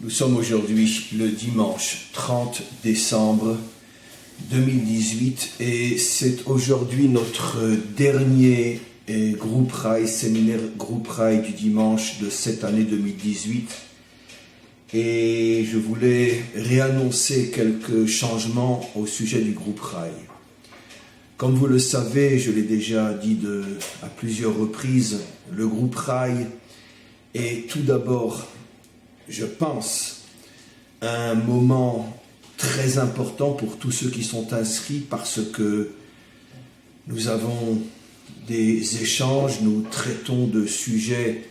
Nous sommes aujourd'hui le dimanche 30 décembre 2018 et c'est aujourd'hui notre dernier groupe Rail, séminaire groupe Rail du dimanche de cette année 2018. Et je voulais réannoncer quelques changements au sujet du groupe Rail. Comme vous le savez, je l'ai déjà dit à plusieurs reprises, le groupe Rail est tout d'abord, je pense, un moment très important pour tous ceux qui sont inscrits parce que nous avons des échanges, nous traitons de sujets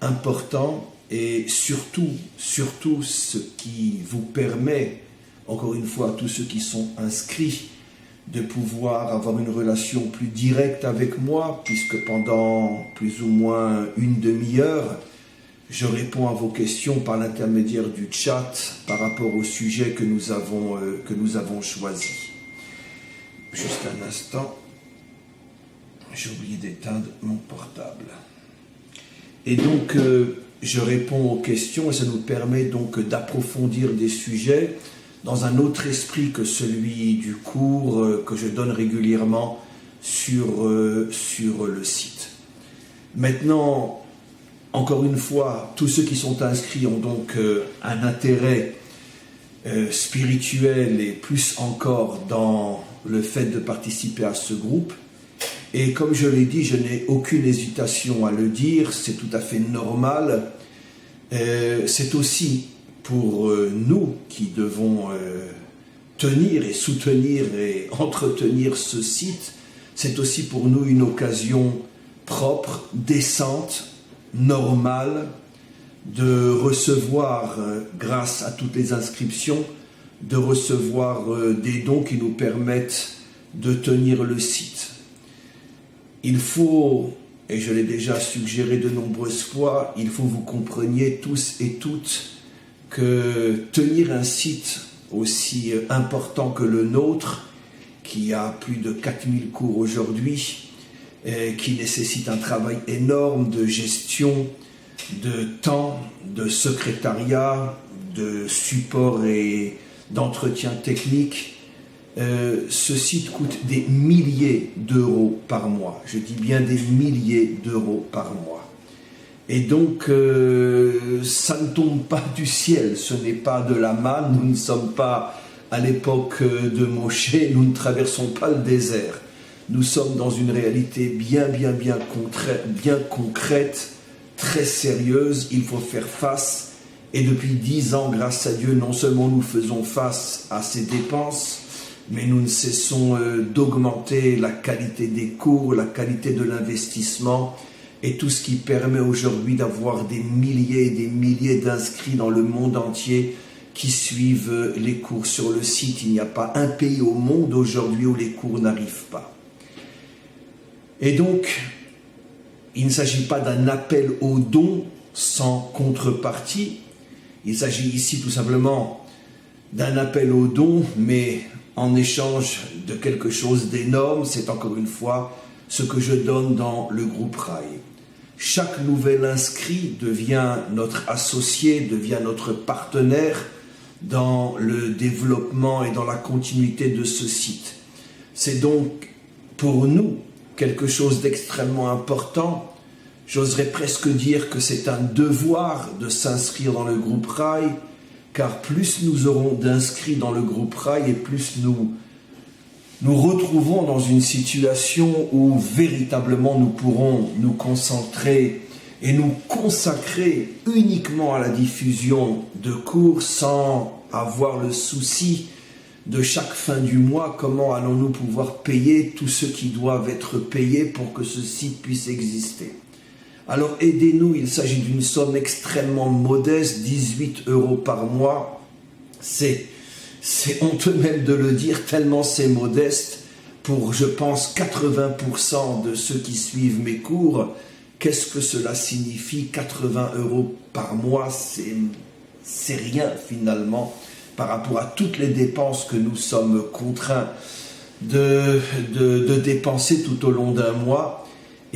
importants et surtout ce qui vous permet, encore une fois, à tous ceux qui sont inscrits, de pouvoir avoir une relation plus directe avec moi, puisque pendant plus ou moins une demi-heure, je réponds à vos questions par l'intermédiaire du chat par rapport au sujet que nous avons choisi. Juste un instant, j'ai oublié d'éteindre mon portable. Et donc, je réponds aux questions et ça nous permet donc d'approfondir des sujets dans un autre esprit que celui du cours que je donne régulièrement sur le site. Maintenant, encore une fois, tous ceux qui sont inscrits ont donc un intérêt spirituel et plus encore dans le fait de participer à ce groupe. Et comme je l'ai dit, je n'ai aucune hésitation à le dire, c'est tout à fait normal. C'est aussi pour nous qui devons tenir et soutenir et entretenir ce site, c'est aussi pour nous une occasion propre, décente, normale, de recevoir, grâce à toutes les inscriptions, de recevoir des dons qui nous permettent de tenir le site. Il faut, et je l'ai déjà suggéré de nombreuses fois, il faut que vous compreniez tous et toutes que tenir un site aussi important que le nôtre, qui a plus de 4000 cours aujourd'hui, qui nécessite un travail énorme de gestion, de temps, de secrétariat, de support et d'entretien technique, ce site coûte des milliers d'euros par mois. Je dis bien des milliers d'euros par mois. Et donc, ça ne tombe pas du ciel, ce n'est pas de la manne, nous ne sommes pas à l'époque de Moshe, nous ne traversons pas le désert. Nous sommes dans une réalité bien concrète, très sérieuse, il faut faire face. Et depuis 10 ans, grâce à Dieu, non seulement nous faisons face à ces dépenses, mais nous ne cessons d'augmenter la qualité des cours, la qualité de l'investissement, et tout ce qui permet aujourd'hui d'avoir des milliers et des milliers d'inscrits dans le monde entier qui suivent les cours sur le site. Il n'y a pas un pays au monde aujourd'hui où les cours n'arrivent pas. Et donc, il ne s'agit pas d'un appel aux dons sans contrepartie. Il s'agit ici tout simplement d'un appel aux dons, mais en échange de quelque chose d'énorme. C'est encore une fois ce que je donne dans le groupe Rail. Chaque nouvel inscrit devient notre associé, devient notre partenaire dans le développement et dans la continuité de ce site. C'est donc pour nous quelque chose d'extrêmement important. J'oserais presque dire que c'est un devoir de s'inscrire dans le groupe Rail, car plus nous aurons d'inscrits dans le groupe Rail et plus nous retrouvons dans une situation où véritablement nous pourrons nous concentrer et nous consacrer uniquement à la diffusion de cours sans avoir le souci de chaque fin du mois, comment allons-nous pouvoir payer tous ceux qui doivent être payés pour que ce site puisse exister. Alors aidez-nous, il s'agit d'une somme extrêmement modeste, 18 € par mois, c'est honteux même de le dire, tellement c'est modeste pour, je pense, 80% de ceux qui suivent mes cours. Qu'est-ce que cela signifie, 80 € par mois, c'est rien finalement par rapport à toutes les dépenses que nous sommes contraints de dépenser tout au long d'un mois.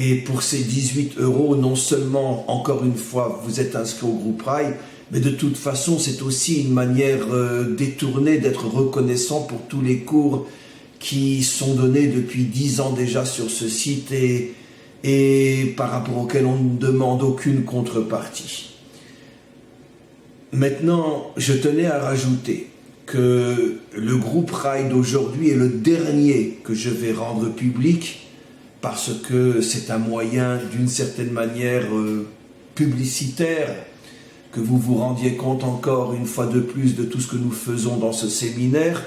Et pour ces 18 €, non seulement, encore une fois, vous êtes inscrit au groupe Rail, mais de toute façon, c'est aussi une manière détournée d'être reconnaissant pour tous les cours qui sont donnés depuis 10 ans déjà sur ce site et par rapport auxquels on ne demande aucune contrepartie. Maintenant, je tenais à rajouter que le groupe Rail d'aujourd'hui est le dernier que je vais rendre public parce que c'est un moyen d'une certaine manière publicitaire, que vous vous rendiez compte encore une fois de plus de tout ce que nous faisons dans ce séminaire.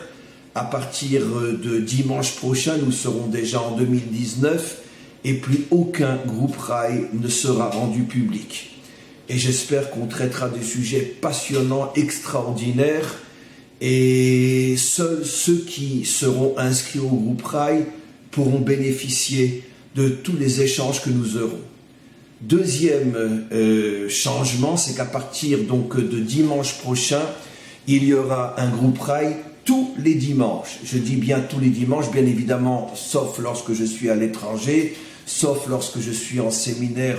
À partir de dimanche prochain, nous serons déjà en 2019 et plus aucun groupe Rail ne sera rendu public. Et j'espère qu'on traitera des sujets passionnants, extraordinaires, et seuls ceux qui seront inscrits au groupe Rail pourront bénéficier de tous les échanges que nous aurons. Deuxième changement, c'est qu'à partir donc de dimanche prochain, il y aura un groupe Rail tous les dimanches. Je dis bien tous les dimanches, bien évidemment, sauf lorsque je suis à l'étranger, sauf lorsque je suis en séminaire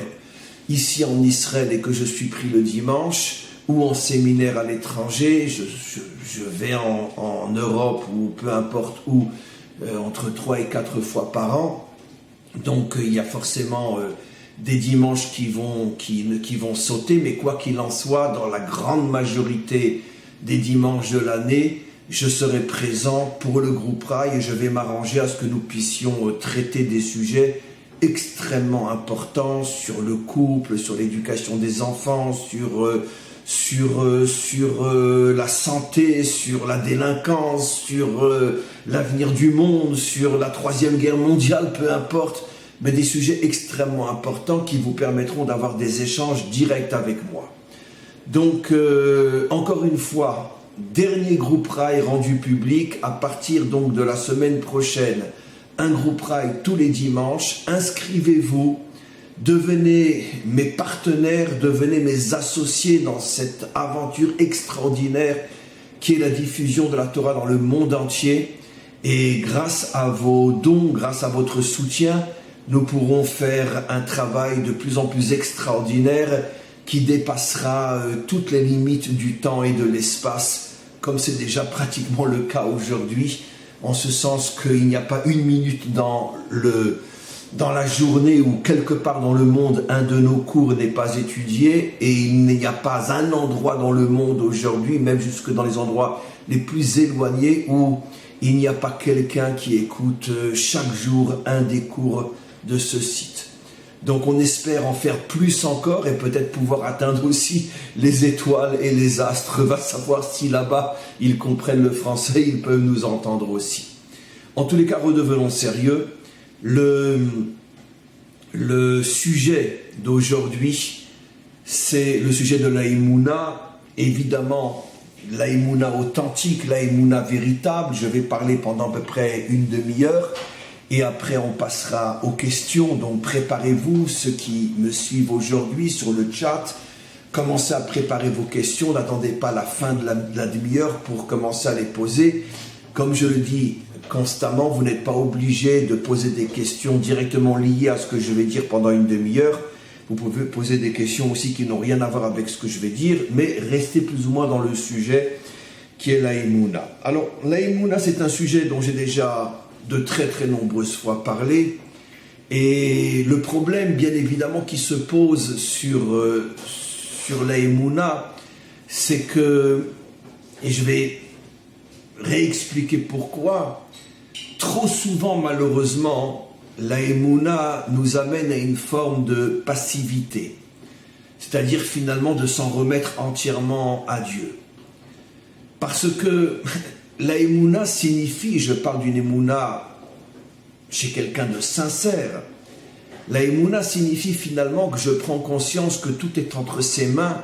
ici en Israël et que je suis pris le dimanche, ou en séminaire à l'étranger, je vais en Europe ou peu importe où, entre 3 et 4 fois par an. Donc il y a forcément des dimanches qui vont sauter, mais quoi qu'il en soit, dans la grande majorité des dimanches de l'année, je serai présent pour le groupe Rail et je vais m'arranger à ce que nous puissions traiter des sujets extrêmement importants sur le couple, sur l'éducation des enfants, sur la santé, sur la délinquance, sur l'avenir du monde, sur la Troisième Guerre mondiale, peu importe, mais des sujets extrêmement importants qui vous permettront d'avoir des échanges directs avec moi. Donc, encore une fois, dernier groupe Rail rendu public à partir donc de la semaine prochaine. Un groupe Rail tous les dimanches. Inscrivez-vous, devenez mes partenaires, devenez mes associés dans cette aventure extraordinaire qui est la diffusion de la Torah dans le monde entier. Et grâce à vos dons, grâce à votre soutien, nous pourrons faire un travail de plus en plus extraordinaire qui dépassera toutes les limites du temps et de l'espace, comme c'est déjà pratiquement le cas aujourd'hui, en ce sens qu'il n'y a pas une minute dans la journée où quelque part dans le monde, un de nos cours n'est pas étudié, et il n'y a pas un endroit dans le monde aujourd'hui, même jusque dans les endroits les plus éloignés, où il n'y a pas quelqu'un qui écoute chaque jour un des cours de ce site. Donc on espère en faire plus encore et peut-être pouvoir atteindre aussi les étoiles et les astres. Va savoir si là-bas ils comprennent le français, ils peuvent nous entendre aussi. En tous les cas, redevenons sérieux. Le sujet d'aujourd'hui, c'est le sujet de la Emouna. Évidemment, la Emouna authentique, la Emouna véritable. Je vais parler pendant à peu près une demi-heure. Et après, on passera aux questions. Donc, préparez-vous, ceux qui me suivent aujourd'hui sur le chat. Commencez à préparer vos questions. N'attendez pas la fin de la demi-heure pour commencer à les poser. Comme je le dis constamment, vous n'êtes pas obligé de poser des questions directement liées à ce que je vais dire pendant une demi-heure. Vous pouvez poser des questions aussi qui n'ont rien à voir avec ce que je vais dire, mais restez plus ou moins dans le sujet qui est la Emouna. Alors, la Emouna, c'est un sujet dont j'ai déjà de très très nombreuses fois parlé, et le problème bien évidemment qui se pose sur la Emouna, c'est que, et je vais réexpliquer pourquoi, trop souvent malheureusement la Emouna nous amène à une forme de passivité, c'est-à-dire finalement de s'en remettre entièrement à Dieu, parce que la Emouna signifie, je parle d'une Emouna chez quelqu'un de sincère, la Emouna signifie finalement que je prends conscience que tout est entre ses mains,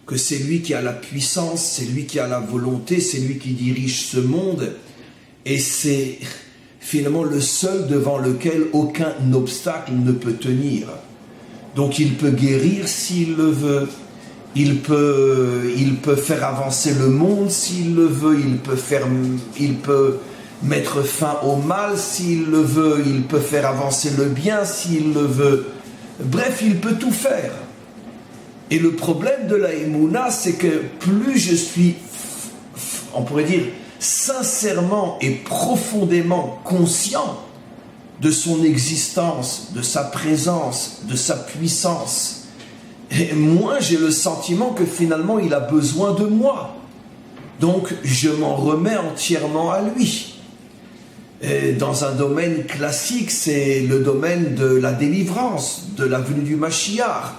que c'est lui qui a la puissance, c'est lui qui a la volonté, c'est lui qui dirige ce monde, et c'est finalement le seul devant lequel aucun obstacle ne peut tenir. Donc il peut guérir s'il le veut, il peut faire avancer le monde s'il le veut, il peut mettre fin au mal s'il le veut, il peut faire avancer le bien s'il le veut. Bref, il peut tout faire. Et le problème de la Emouna, c'est que plus je suis, on pourrait dire, sincèrement et profondément conscient de son existence, de sa présence, de sa puissance, et moins j'ai le sentiment que finalement il a besoin de moi. Donc je m'en remets entièrement à lui. Et dans un domaine classique, c'est le domaine de la délivrance, de la venue du Mashiach.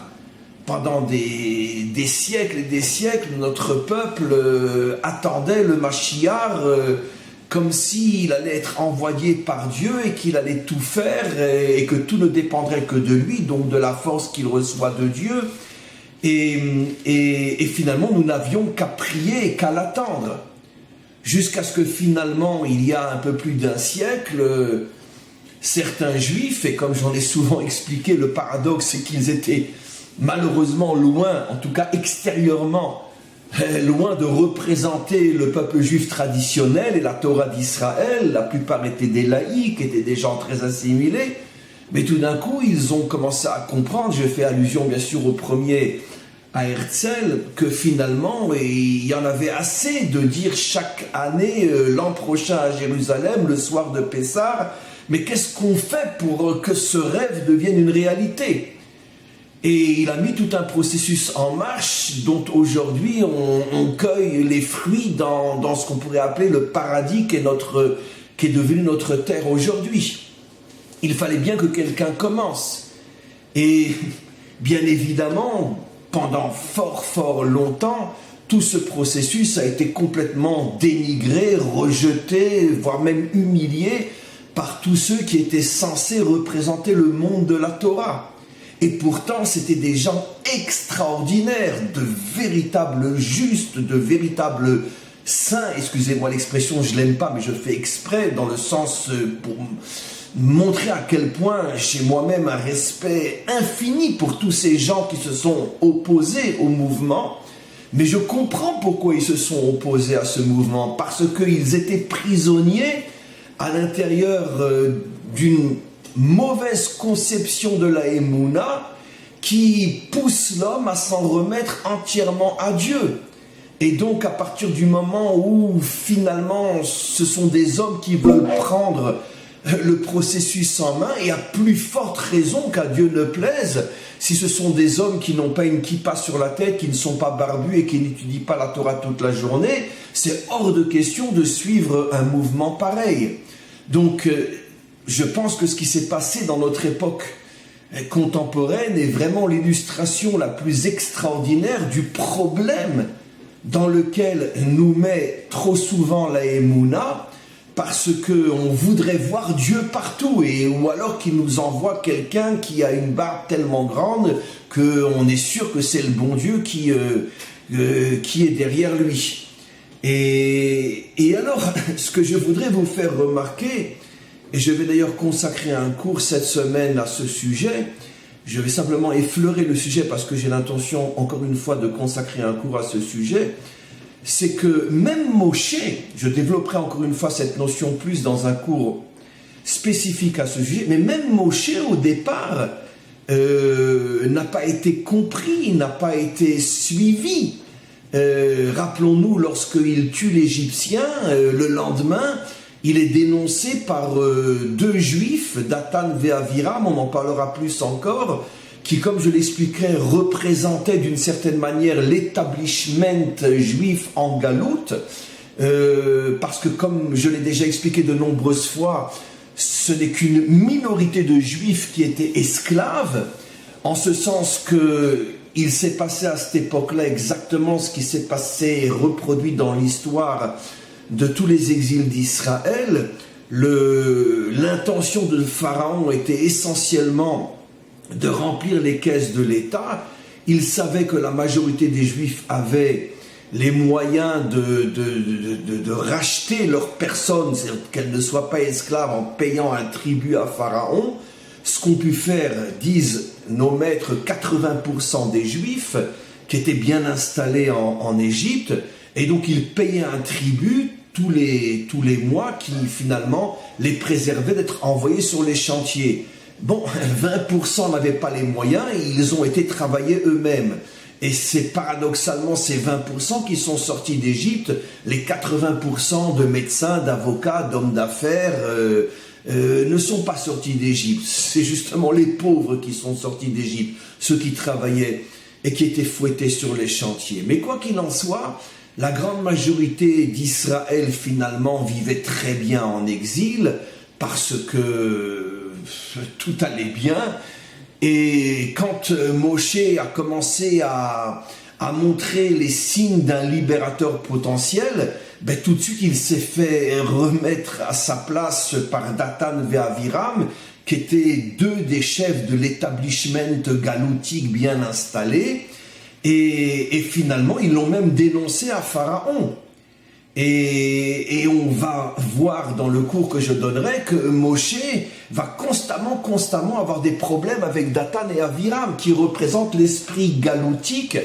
Pendant des siècles et des siècles, notre peuple attendait le Mashiach comme s'il allait être envoyé par Dieu et qu'il allait tout faire et que tout ne dépendrait que de lui, donc de la force qu'il reçoit de Dieu. Et finalement, nous n'avions qu'à prier et qu'à l'attendre. Jusqu'à ce que finalement, il y a un peu plus d'un siècle, certains juifs, et comme j'en ai souvent expliqué, le paradoxe, c'est qu'ils étaient malheureusement loin, en tout cas extérieurement, loin de représenter le peuple juif traditionnel et la Torah d'Israël. La plupart étaient des laïcs, étaient des gens très assimilés, mais tout d'un coup ils ont commencé à comprendre, je fais allusion bien sûr au premier à Herzl, que finalement il y en avait assez de dire chaque année l'an prochain à Jérusalem, le soir de Pessah, mais qu'est-ce qu'on fait pour que ce rêve devienne une réalité? Et il a mis tout un processus en marche dont aujourd'hui on cueille les fruits dans ce qu'on pourrait appeler le paradis qui est devenu notre terre aujourd'hui. Il fallait bien que quelqu'un commence. Et bien évidemment, pendant fort longtemps, tout ce processus a été complètement dénigré, rejeté, voire même humilié par tous ceux qui étaient censés représenter le monde de la Torah. Et pourtant, c'était des gens extraordinaires, de véritables justes, de véritables saints. Excusez-moi l'expression, je l'aime pas, mais je fais exprès dans le sens pour montrer à quel point j'ai moi-même un respect infini pour tous ces gens qui se sont opposés au mouvement. Mais je comprends pourquoi ils se sont opposés à ce mouvement, parce qu'ils étaient prisonniers à l'intérieur d'une mauvaise conception de la Emouna qui pousse l'homme à s'en remettre entièrement à Dieu. Et donc à partir du moment où finalement ce sont des hommes qui veulent prendre le processus en main, et à plus forte raison qu'à Dieu ne plaise, si ce sont des hommes qui n'ont pas une kippa sur la tête, qui ne sont pas barbus et qui n'étudient pas la Torah toute la journée, c'est hors de question de suivre un mouvement pareil. Donc je pense que ce qui s'est passé dans notre époque contemporaine est vraiment l'illustration la plus extraordinaire du problème dans lequel nous met trop souvent la Emouna, parce qu'on voudrait voir Dieu partout, ou alors qu'il nous envoie quelqu'un qui a une barbe tellement grande qu'on est sûr que c'est le bon Dieu qui est derrière lui. Et alors, ce que je voudrais vous faire remarquer, et je vais d'ailleurs consacrer un cours cette semaine à ce sujet, je vais simplement effleurer le sujet parce que j'ai l'intention, encore une fois, de consacrer un cours à ce sujet, c'est que même Moshe, je développerai encore une fois cette notion plus dans un cours spécifique à ce sujet, mais même Moshe au départ n'a pas été compris, n'a pas été suivi. Rappelons-nous, lorsqu'il tue l'Égyptien, le lendemain, il est dénoncé par deux juifs, Dathan et Aviram, on en parlera plus encore, qui, comme je l'expliquerai, représentaient d'une certaine manière l'établissement juif en Galoute, parce que, comme je l'ai déjà expliqué de nombreuses fois, ce n'est qu'une minorité de juifs qui étaient esclaves, en ce sens que il s'est passé à cette époque-là exactement ce qui s'est passé, reproduit dans l'histoire de tous les exils d'Israël. L'intention de Pharaon était essentiellement de remplir les caisses de l'État. Il savait que la majorité des Juifs avaient les moyens de racheter leur personne, c'est-à-dire qu'elles ne soient pas esclaves en payant un tribut à Pharaon. Ce qu'ont pu faire, disent nos maîtres, 80% des Juifs qui étaient bien installés en Égypte, et donc ils payaient un tribut tous les mois qui finalement les préservaient d'être envoyés sur les chantiers. Bon, 20% n'avaient pas les moyens et ils ont été travaillés eux-mêmes. Et c'est paradoxalement ces 20% qui sont sortis d'Égypte, les 80% de médecins, d'avocats, d'hommes d'affaires ne sont pas sortis d'Égypte. C'est justement les pauvres qui sont sortis d'Égypte, ceux qui travaillaient et qui étaient fouettés sur les chantiers. Mais quoi qu'il en soit, la grande majorité d'Israël finalement vivait très bien en exil parce que tout allait bien. Et quand Moshe a commencé à montrer les signes d'un libérateur potentiel, tout de suite il s'est fait remettre à sa place par Dathan et Aviram, qui étaient deux des chefs de l'établissement galoutique bien installé, et finalement ils l'ont même dénoncé à Pharaon. Et on va voir dans le cours que je donnerai que Moshe va constamment avoir des problèmes avec Dathan et Aviram, qui représentent l'esprit galoutique,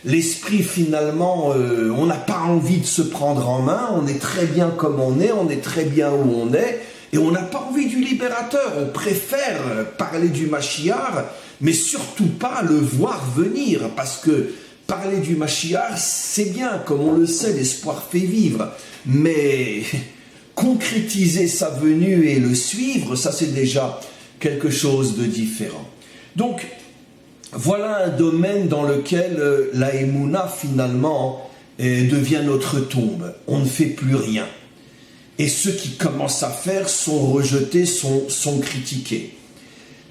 l'esprit finalement, on n'a pas envie de se prendre en main, on est très bien comme on est très bien où on est, et on n'a pas envie du libérateur, on préfère parler du Mashiach, mais surtout pas le voir venir, parce que parler du Mashiach, c'est bien, comme on le sait, l'espoir fait vivre, mais concrétiser sa venue et le suivre, ça c'est déjà quelque chose de différent. Donc, voilà un domaine dans lequel la Emouna finalement devient notre tombe. On ne fait plus rien. Et ceux qui commencent à faire sont rejetés, sont critiqués.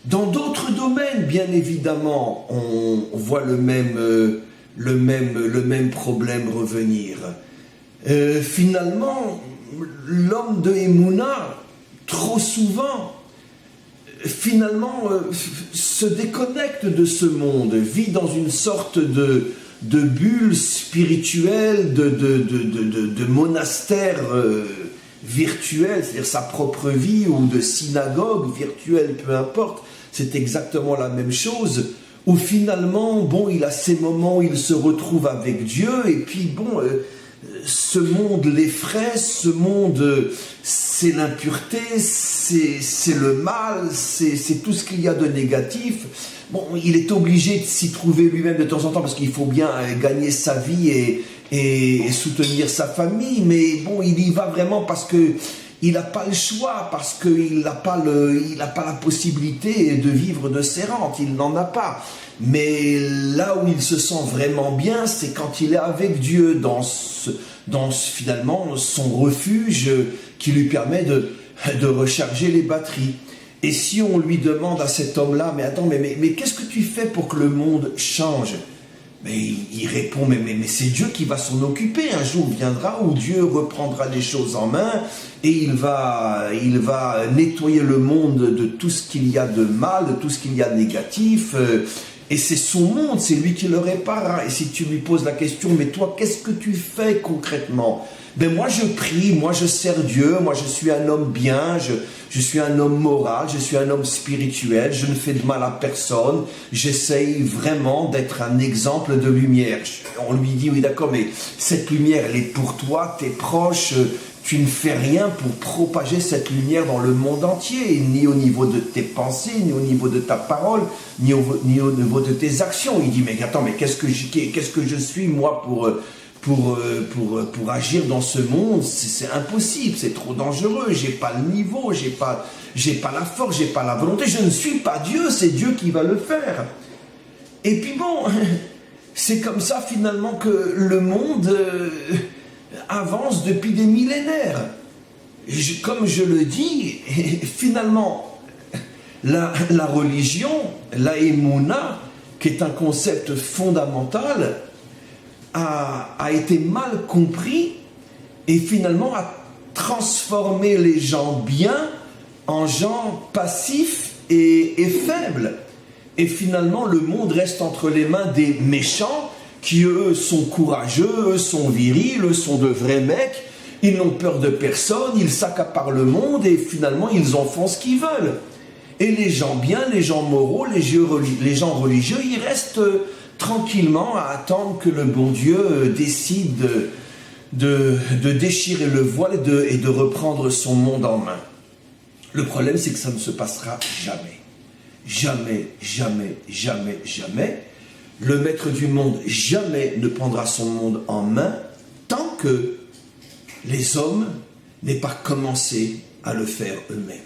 Dans d'autres domaines, bien évidemment, on voit le même problème revenir. Finalement, l'homme de Emouna, trop souvent, se déconnecte de ce monde, vit dans une sorte de bulle spirituelle, de monastère virtuel, c'est-à-dire sa propre vie, ou de synagogue virtuelle, peu importe, c'est exactement la même chose, où finalement, il a ces moments où il se retrouve avec Dieu, et puis ce monde l'effraie, ce monde, c'est l'impureté, c'est le mal, c'est tout ce qu'il y a de négatif. Il est obligé de s'y trouver lui-même de temps en temps, parce qu'il faut bien gagner sa vie et soutenir sa famille, mais il y va vraiment parce que il n'a pas le choix, parce qu'il n'a pas la possibilité de vivre de ses rentes, il n'en a pas. Mais là où il se sent vraiment bien, c'est quand il est avec Dieu, dans finalement son refuge qui lui permet de recharger les batteries. Et si on lui demande à cet homme-là, mais attends, mais qu'est-ce que tu fais pour que le monde change ? Mais il répond, mais c'est Dieu qui va s'en occuper. Un jour viendra où Dieu reprendra les choses en main et il va nettoyer le monde de tout ce qu'il y a de mal, de tout ce qu'il y a de négatif. Et c'est son monde, c'est lui qui le réparera. Et si tu lui poses la question, mais toi, qu'est-ce que tu fais concrètement ? Moi je prie, moi je sers Dieu, moi je suis un homme bien, je suis un homme moral, je suis un homme spirituel, je ne fais de mal à personne, j'essaye vraiment d'être un exemple de lumière. On lui dit, oui d'accord, mais cette lumière elle est pour toi, tes proches, tu ne fais rien pour propager cette lumière dans le monde entier, ni au niveau de tes pensées, ni au niveau de ta parole, ni au niveau de tes actions. Il dit, mais attends, mais qu'est-ce que je suis moi pour agir dans ce monde? C'est impossible, c'est trop dangereux, j'ai pas le niveau, j'ai pas la force, j'ai pas la volonté, je ne suis pas Dieu, c'est Dieu qui va le faire. Et puis c'est comme ça finalement que le monde avance depuis des millénaires. Comme je le dis, finalement, la religion, la Emouna, qui est un concept fondamental, a été mal compris et finalement a transformé les gens bien en gens passifs et faibles. Et finalement, le monde reste entre les mains des méchants qui, eux, sont courageux, eux, sont virils, eux, sont de vrais mecs, ils n'ont peur de personne, ils s'accaparent le monde et finalement, ils en font ce qu'ils veulent. Et les gens bien, les gens moraux, les gens religieux, ils restent tranquillement à attendre que le bon Dieu décide de déchirer le voile et de reprendre son monde en main. Le problème, c'est que ça ne se passera jamais. Jamais, jamais, jamais, jamais. Le maître du monde jamais ne prendra son monde en main tant que les hommes n'aient pas commencé à le faire eux-mêmes.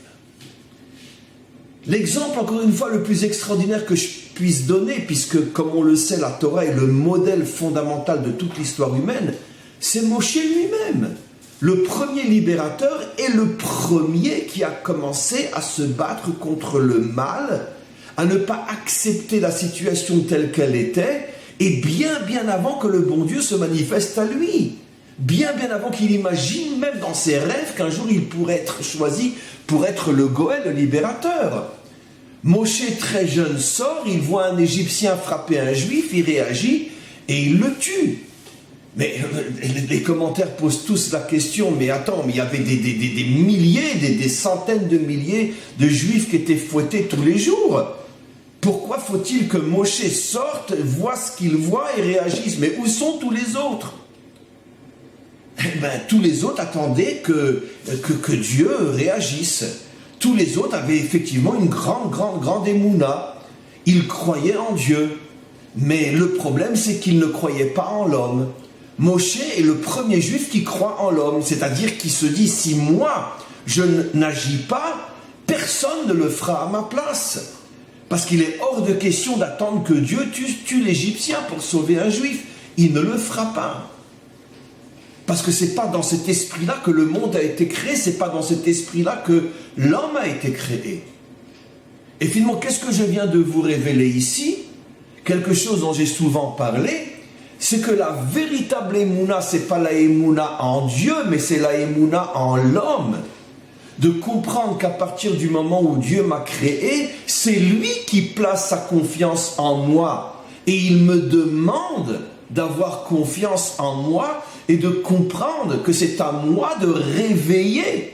L'exemple, encore une fois, le plus extraordinaire que je puisse donner, puisque, comme on le sait, la Torah est le modèle fondamental de toute l'histoire humaine, c'est Moshe lui-même. Le premier libérateur et le premier qui a commencé à se battre contre le mal, à ne pas accepter la situation telle qu'elle était, et bien avant que le bon Dieu se manifeste à lui. Bien avant qu'il imagine, même dans ses rêves, qu'un jour il pourrait être choisi pour être le Goël, le libérateur. Moshe, très jeune, sort, il voit un Égyptien frapper un Juif, il réagit et il le tue. Mais les commentaires posent tous la question, mais attends, mais il y avait des milliers, des centaines de milliers de Juifs qui étaient fouettés tous les jours. Pourquoi faut-il que Moshe sorte, voit ce qu'il voit et réagisse? Mais où sont tous les autres? Tous les autres attendaient que Dieu réagisse. Tous les autres avaient effectivement une grande émouna. Ils croyaient en Dieu. Mais le problème, c'est qu'ils ne croyaient pas en l'homme. Moshe est le premier juif qui croit en l'homme, c'est-à-dire qui se dit, si moi, je n'agis pas, personne ne le fera à ma place. Parce qu'il est hors de question d'attendre que Dieu tue l'Égyptien pour sauver un juif. Il ne le fera pas. Parce que ce n'est pas dans cet esprit-là que le monde a été créé, ce n'est pas dans cet esprit-là que l'homme a été créé. Et finalement, qu'est-ce que je viens de vous révéler ici? Quelque chose dont j'ai souvent parlé, c'est que la véritable émouna, ce n'est pas la émouna en Dieu, mais c'est la émouna en l'homme. De comprendre qu'à partir du moment où Dieu m'a créé, c'est lui qui place sa confiance en moi. Et il me demande d'avoir confiance en moi et de comprendre que c'est à moi de réveiller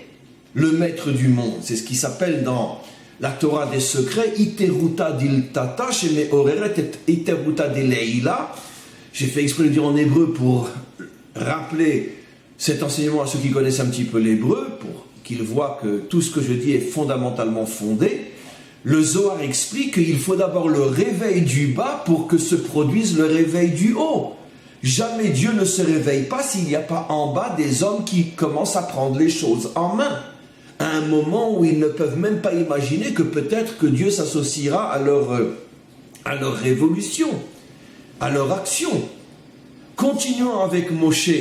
le maître du monde. C'est ce qui s'appelle dans la Torah des secrets, Iteruta diltata, sheme oreret et Iteruta deleila. J'ai fait exprès de le dire en hébreu pour rappeler cet enseignement à ceux qui connaissent un petit peu l'hébreu, pour qu'ils voient que tout ce que je dis est fondamentalement fondé. Le Zohar explique qu'il faut d'abord le réveil du bas pour que se produise le réveil du haut. Jamais Dieu ne se réveille pas s'il n'y a pas en bas des hommes qui commencent à prendre les choses en main. À un moment où ils ne peuvent même pas imaginer que peut-être que Dieu s'associera à leur révolution, à leur action. Continuons avec Moshe.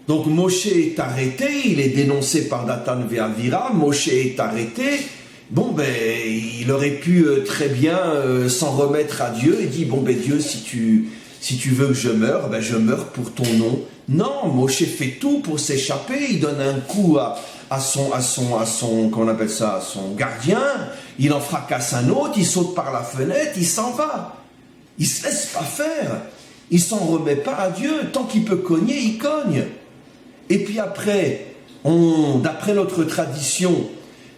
Donc Moshe est arrêté, il est dénoncé par Dathan ve'Avira, Moshe est arrêté. Il aurait pu très bien s'en remettre à Dieu et dire, Dieu, si tu veux que je meure, je meurs pour ton nom. Non, Moshe fait tout pour s'échapper, il donne un coup à son comment on appelle ça, à son gardien, il en fracasse un autre, il saute par la fenêtre, il s'en va. Il se laisse pas faire, il s'en remet pas à Dieu, tant qu'il peut cogner, il cogne. Et puis après, d'après notre tradition,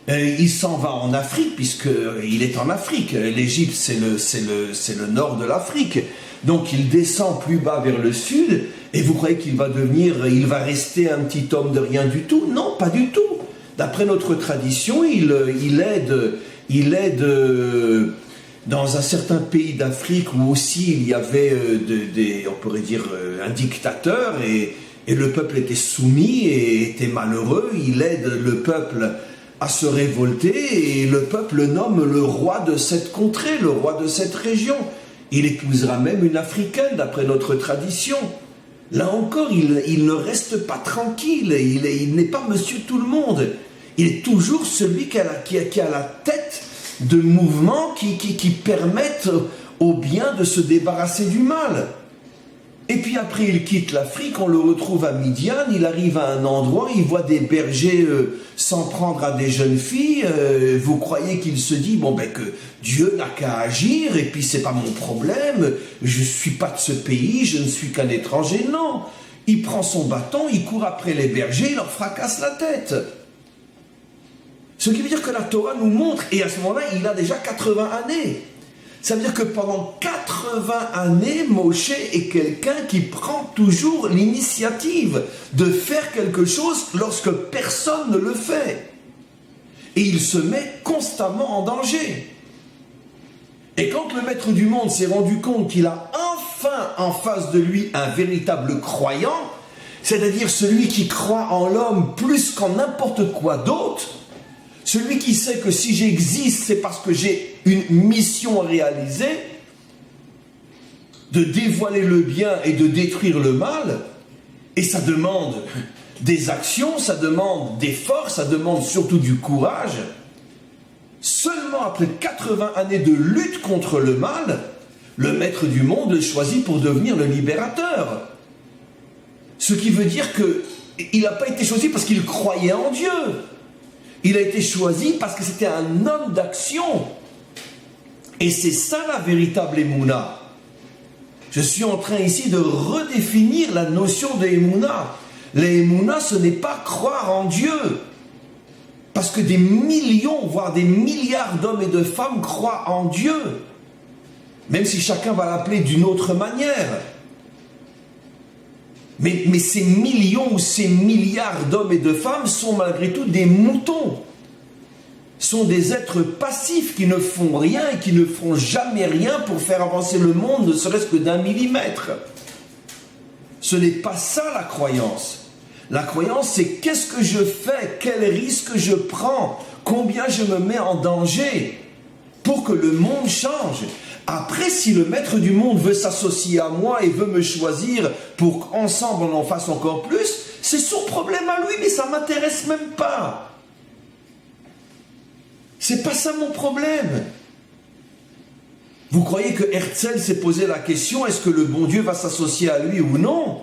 il s'en va en Afrique, puisqu'il est en Afrique. L'Égypte, c'est le nord de l'Afrique. Donc il descend plus bas vers le sud, et vous croyez qu'il va rester un petit homme de rien du tout? Non, pas du tout. D'après notre tradition, il aide dans un certain pays d'Afrique où aussi il y avait on pourrait dire un dictateur, et le peuple était soumis et était malheureux. Il aide le peuple à se révolter, et le peuple nomme le roi de cette contrée, le roi de cette région. Il épousera même une Africaine, d'après notre tradition. Là encore, il ne reste pas tranquille, il n'est pas monsieur tout le monde. Il est toujours celui qui a la tête de mouvements qui permettent au bien de se débarrasser du mal. Et puis après, il quitte l'Afrique, on le retrouve à Midian, il arrive à un endroit, il voit des bergers s'en prendre à des jeunes filles. Vous croyez qu'il se dit, que Dieu n'a qu'à agir, et puis c'est pas mon problème, je suis pas de ce pays, je ne suis qu'un étranger. Non, il prend son bâton, il court après les bergers, il leur fracasse la tête. Ce qui veut dire que la Torah nous montre, et à ce moment-là, il a déjà 80 années. Ça veut dire que pendant 80 années, Moshe est quelqu'un qui prend toujours l'initiative de faire quelque chose lorsque personne ne le fait. Et il se met constamment en danger. Et quand le maître du monde s'est rendu compte qu'il a enfin en face de lui un véritable croyant, c'est-à-dire celui qui croit en l'homme plus qu'en n'importe quoi d'autre, celui qui sait que si j'existe, c'est parce que j'ai une mission à réaliser, de dévoiler le bien et de détruire le mal, et ça demande des actions, ça demande des forces, ça demande surtout du courage. Seulement après 80 années de lutte contre le mal, le maître du monde le choisit pour devenir le libérateur. Ce qui veut dire qu'il n'a pas été choisi parce qu'il croyait en Dieu. Il a été choisi parce que c'était un homme d'action. Et c'est ça la véritable Emouna. Je suis en train ici de redéfinir la notion de Emouna. L'Emouna, ce n'est pas croire en Dieu. Parce que des millions, voire des milliards d'hommes et de femmes croient en Dieu. Même si chacun va l'appeler d'une autre manière. Mais ces millions ou ces milliards d'hommes et de femmes sont malgré tout des moutons. Sont des êtres passifs qui ne font rien et qui ne feront jamais rien pour faire avancer le monde, ne serait-ce que d'1 millimètre. Ce n'est pas ça la croyance. La croyance, c'est qu'est-ce que je fais, quel risque je prends, combien je me mets en danger pour que le monde change. Après, si le maître du monde veut s'associer à moi et veut me choisir pour qu'ensemble on en fasse encore plus, c'est son problème à lui, mais ça ne m'intéresse même pas. C'est pas ça mon problème. Vous croyez que Herzl s'est posé la question, est-ce que le bon Dieu va s'associer à lui ou non?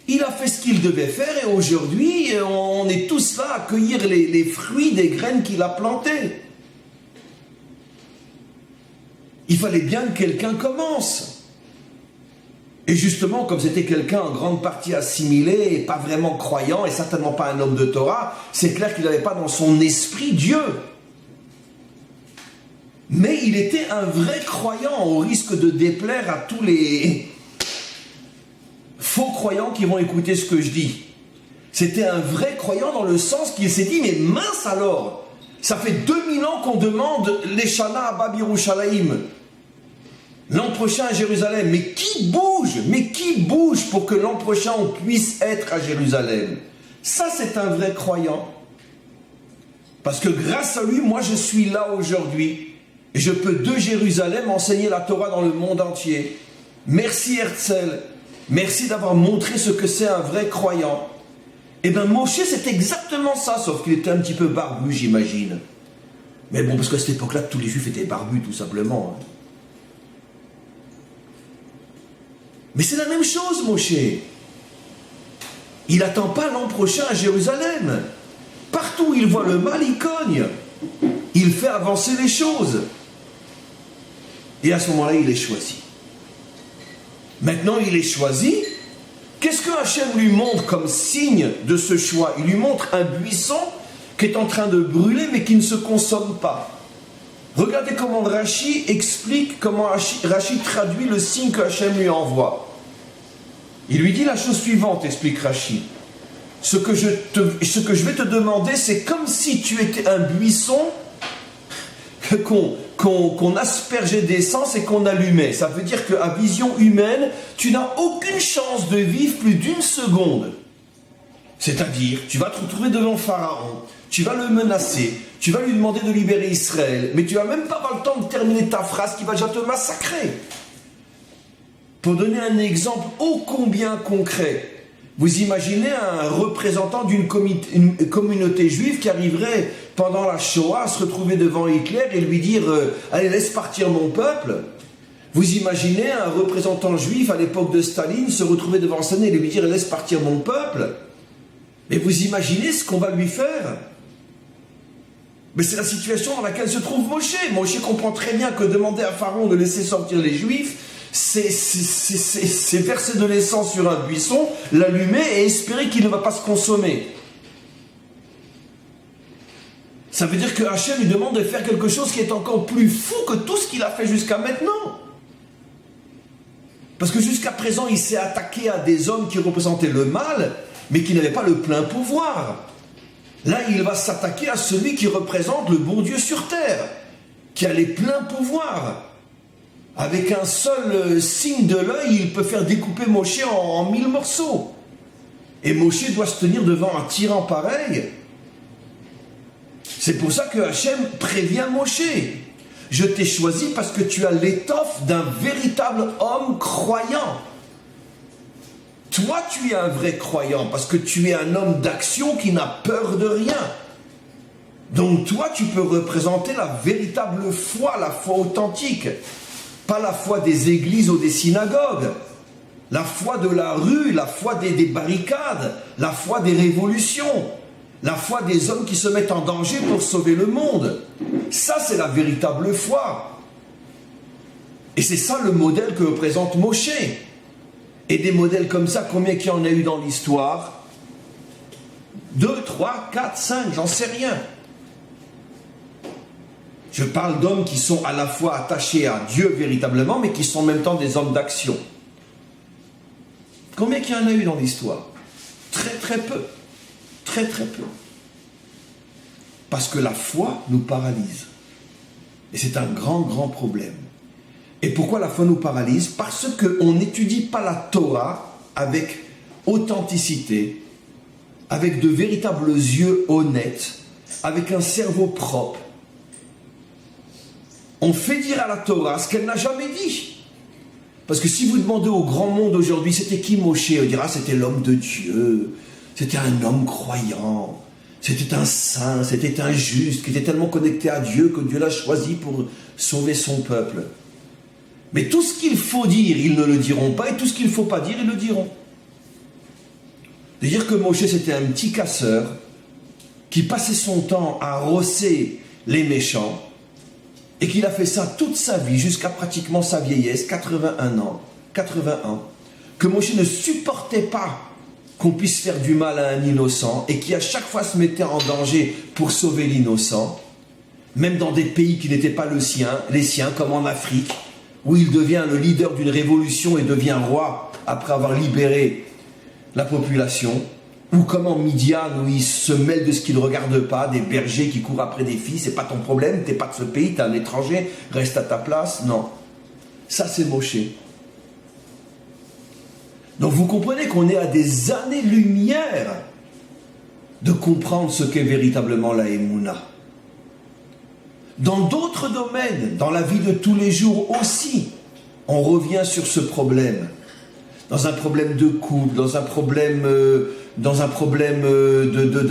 Il a fait ce qu'il devait faire et aujourd'hui, on est tous là à cueillir les fruits des graines qu'il a plantées. Il fallait bien que quelqu'un commence. Et justement, comme c'était quelqu'un en grande partie assimilé et pas vraiment croyant et certainement pas un homme de Torah, c'est clair qu'il n'avait pas dans son esprit Dieu. Mais il était un vrai croyant au risque de déplaire à tous les faux croyants qui vont écouter ce que je dis. C'était un vrai croyant dans le sens qu'il s'est dit, mais mince alors, ça fait 2000 ans qu'on demande l'Eshana Abba Yerushalayim. L'an prochain à Jérusalem, mais qui bouge pour que l'an prochain on puisse être à Jérusalem? Ça c'est un vrai croyant. Parce que grâce à lui, moi je suis là aujourd'hui. Et je peux de Jérusalem enseigner la Torah dans le monde entier. Merci Herzl. Merci d'avoir montré ce que c'est un vrai croyant. Eh bien Moshe c'est exactement ça, sauf qu'il était un petit peu barbu j'imagine. Mais bon, parce qu'à cette époque-là, tous les juifs étaient barbus tout simplement. Mais c'est la même chose, Moshe. Il n'attend pas l'an prochain à Jérusalem. Partout où il voit le mal, il cogne. Il fait avancer les choses. Et à ce moment-là, il est choisi. Maintenant, il est choisi. Qu'est-ce que Hachem lui montre comme signe de ce choix? Il lui montre un buisson qui est en train de brûler, mais qui ne se consomme pas. Regardez comment Rashi explique, comment Rashi traduit le signe que Hachem lui envoie. Il lui dit la chose suivante, explique Rashi. Ce que je vais te demander, c'est comme si tu étais un buisson qu'on aspergeait d'essence et qu'on allumait. Ça veut dire qu'à vision humaine, tu n'as aucune chance de vivre plus d'1 seconde. C'est-à-dire, tu vas te retrouver devant Pharaon, tu vas le menacer, tu vas lui demander de libérer Israël, mais tu vas même pas avoir le temps de terminer ta phrase qui va déjà te massacrer. Pour donner un exemple ô combien concret, vous imaginez un représentant d'une communauté juive qui arriverait pendant la Shoah à se retrouver devant Hitler et lui dire « Allez, laisse partir mon peuple ». Vous imaginez un représentant juif à l'époque de Staline se retrouver devant Staline et lui dire « Laisse partir mon peuple ». Mais vous imaginez ce qu'on va lui faire? Mais c'est la situation dans laquelle se trouve Moshe. Moshe comprend très bien que demander à Pharaon de laisser sortir les Juifs, c'est verser de l'essence sur un buisson, l'allumer et espérer qu'il ne va pas se consommer. Ça veut dire que Hachem lui demande de faire quelque chose qui est encore plus fou que tout ce qu'il a fait jusqu'à maintenant. Parce que jusqu'à présent, il s'est attaqué à des hommes qui représentaient le mal, mais qui n'avaient pas le plein pouvoir. Là, il va s'attaquer à celui qui représente le bon Dieu sur terre, qui a les pleins pouvoirs. Avec un seul signe de l'œil, il peut faire découper Moshe en 1000 morceaux. Et Moshe doit se tenir devant un tyran pareil. C'est pour ça que Hachem prévient Moshe. Je t'ai choisi parce que tu as l'étoffe d'un véritable homme croyant. Toi, tu es un vrai croyant parce que tu es un homme d'action qui n'a peur de rien. Donc toi, tu peux représenter la véritable foi, la foi authentique. Pas la foi des églises ou des synagogues. La foi de la rue, la foi des barricades, la foi des révolutions. La foi des hommes qui se mettent en danger pour sauver le monde. Ça, c'est la véritable foi. Et c'est ça le modèle que représente Moshe. Et des modèles comme ça, combien qu'il y en a eu dans l'histoire? 2, 3, 4, 5, j'en sais rien. Je parle d'hommes qui sont à la fois attachés à Dieu véritablement, mais qui sont en même temps des hommes d'action. Combien qu'il y en a eu dans l'histoire? Très très peu. Très très peu. Parce que la foi nous paralyse. Et c'est un grand, grand problème. Et pourquoi la foi nous paralyse? Parce qu'on n'étudie pas la Torah avec authenticité, avec de véritables yeux honnêtes, avec un cerveau propre. On fait dire à la Torah ce qu'elle n'a jamais dit. Parce que si vous demandez au grand monde aujourd'hui, c'était qui Moshe? On dira, c'était l'homme de Dieu. C'était un homme croyant, c'était un saint, c'était un juste, qui était tellement connecté à Dieu que Dieu l'a choisi pour sauver son peuple. Mais tout ce qu'il faut dire, ils ne le diront pas, et tout ce qu'il ne faut pas dire, ils le diront. De dire que Moshe, c'était un petit casseur, qui passait son temps à rosser les méchants, et qu'il a fait ça toute sa vie, jusqu'à pratiquement sa vieillesse, 81 ans, que Moshe ne supportait pas qu'on puisse faire du mal à un innocent et qui à chaque fois se mettait en danger pour sauver l'innocent, même dans des pays qui n'étaient pas les siens, comme en Afrique, où il devient le leader d'une révolution et devient roi après avoir libéré la population, ou comme en Midian, où il se mêle de ce qu'il ne regarde pas, des bergers qui courent après des filles, c'est pas ton problème, t'es pas de ce pays, t'es un étranger, reste à ta place. Non. Ça, c'est Moshe. Donc vous comprenez qu'on est à des années-lumière de comprendre ce qu'est véritablement la Emouna. Dans d'autres domaines, dans la vie de tous les jours aussi, on revient sur ce problème. Dans un problème de couple, dans un problème de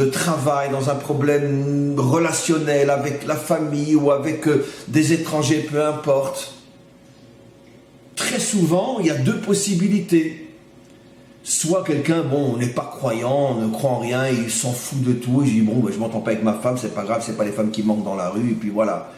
travail, dans un problème relationnel avec la famille ou avec des étrangers, peu importe. Très souvent, il y a deux possibilités. Soit quelqu'un, on n'est pas croyant, on ne croit en rien, et il s'en fout de tout, et je dis, je m'entends pas avec ma femme, c'est pas grave, c'est pas les femmes qui manquent dans la rue, et puis voilà.